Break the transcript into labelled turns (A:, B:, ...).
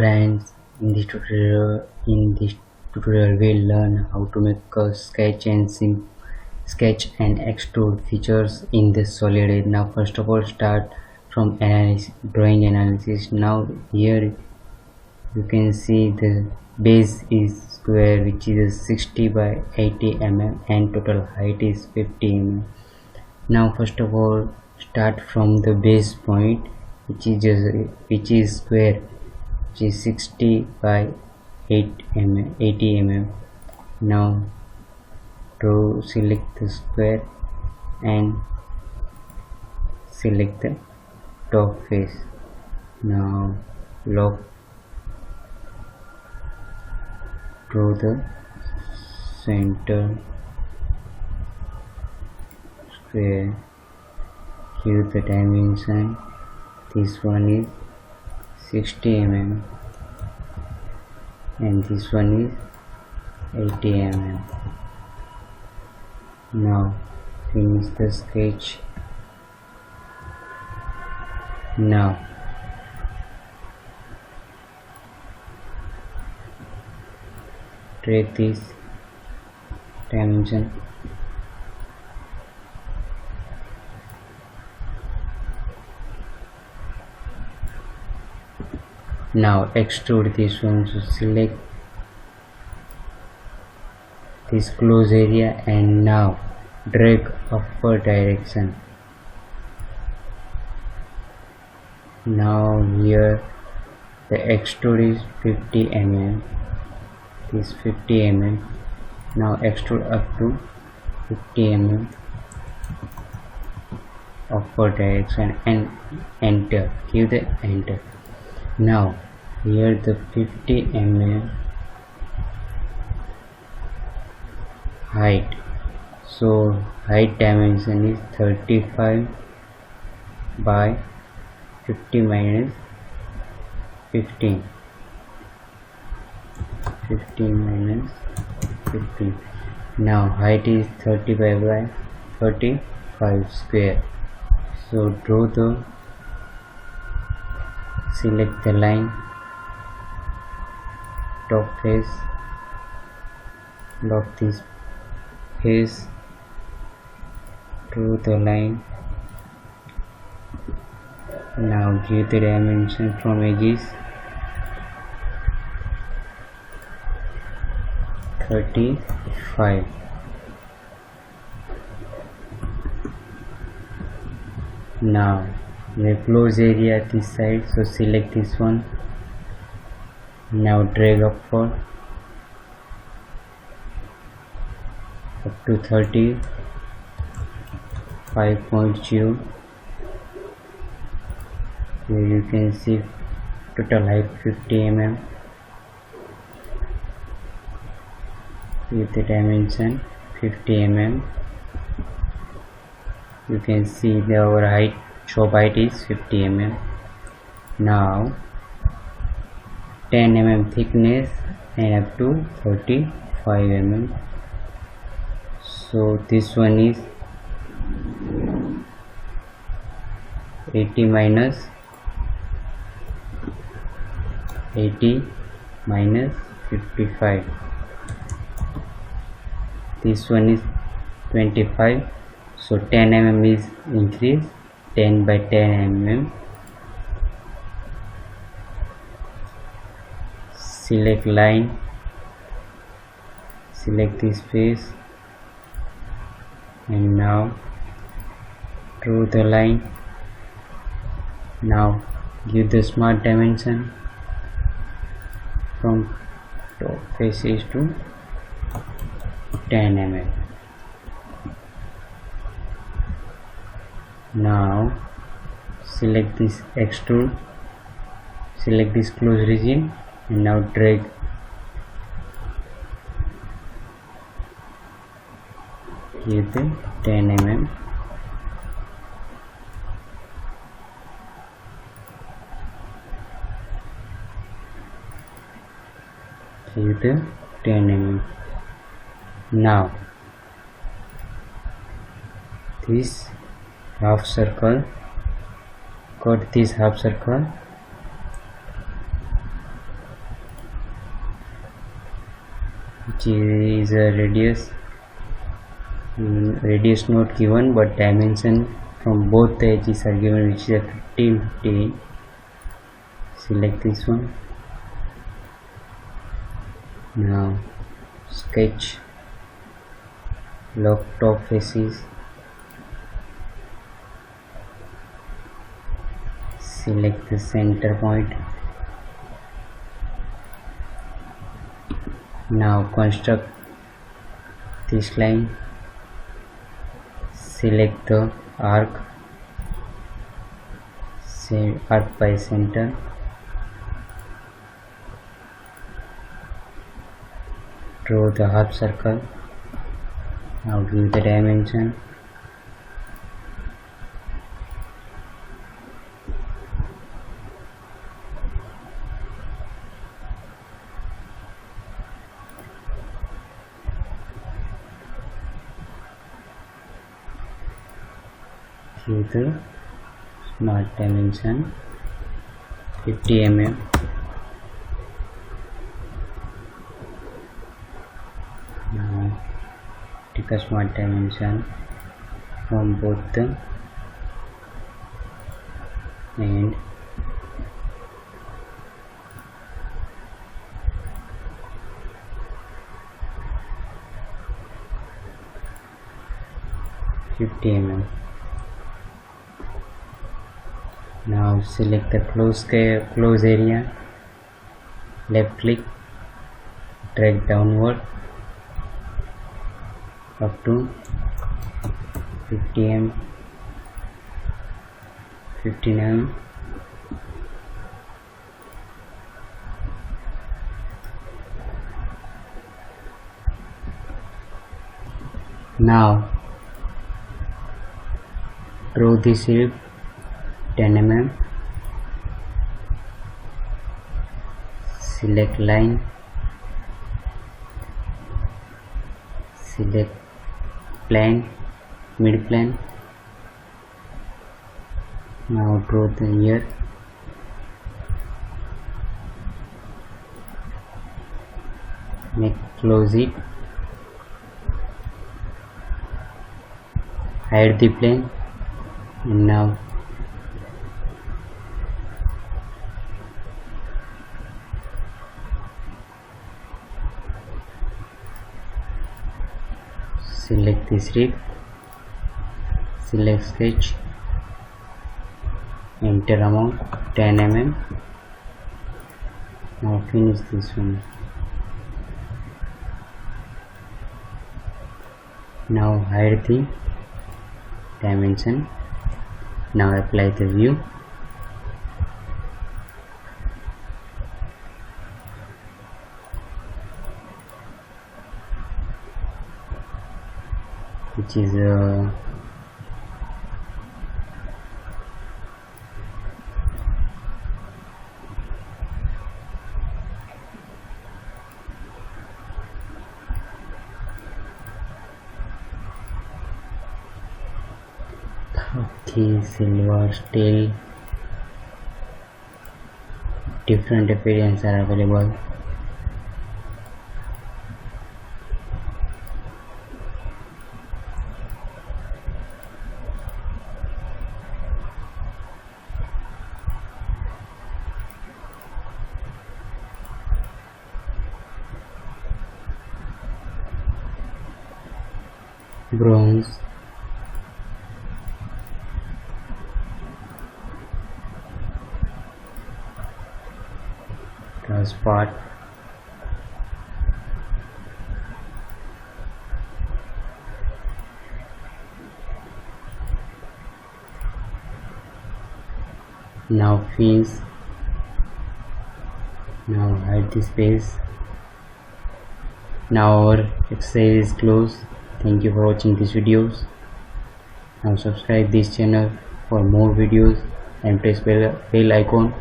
A: Friends, in this tutorial we'll learn how to make a sketch and extrude features in the SolidEdge. Now first of all, start from drawing analysis. Now here you can see the base is square, which is 60 by 80 mm, and total height is 50 mm. Now first of all, start from the base point, which is square, which is 60 by 80 mm. Now select the square and select the top face. Now lock draw the center square, give the dimension. This one is 60 mm and this one is 80 mm. Now finish the sketch. Now drag this dimension. Now extrude this one, so select this close area and now drag upward direction. Now here the extrude is 50 mm, this 50 mm. Now extrude up to 50 mm upward direction and enter, give the enter. Now here the 50 mm height, so height dimension is 35 by 50 minus 15, 15 minus 15. Now height is 35 by 35 square, so draw the select the line, top face, lock this face, draw the line. Now give the dimension from edges 35. Now the close area this side, so select this one. Now drag upward up to 35.0. Here you can see total height 50 mm with the dimension 50 mm. You can see our height, shop height is 50 mm. Now 10 mm thickness and up to 35 mm. So this one is 80 minus 55. This one is 25, so 10 mm is increased, 10 by 10 mm. Select line, select this face and now draw the line. Now give the smart dimension from top faces to 10 mm. Now select this extrude, select this close region and now drag here the 10 mm. Here the 10 mm. Now this half circle, cut this half circle which is a radius not given, but dimension from both the edges are given, which is a 15. Select this one. Now sketch lock top faces, select the center point. Now construct this line, select the arc, say arc by center, draw the half circle. Now give the dimension. Give the smart dimension 50 mm. Now take a smart dimension from both the end. mm. Now select the close area, left click, drag downward up to 50 mm, 15 mm. Now draw this shape 10 mm, select line, select plane, mid plane. Now draw the ear, close it, hide the plane, and now select this rib, select sketch, enter amount 10 mm. Now finish this one. Now hide the dimension. Now apply the view. Which is okay, silver, steel, different appearances are available. Bronze, spot, now fins. Now hide the space. Now our exercise is closed. Thank you for watching these videos. Now subscribe this channel for more videos and press bell icon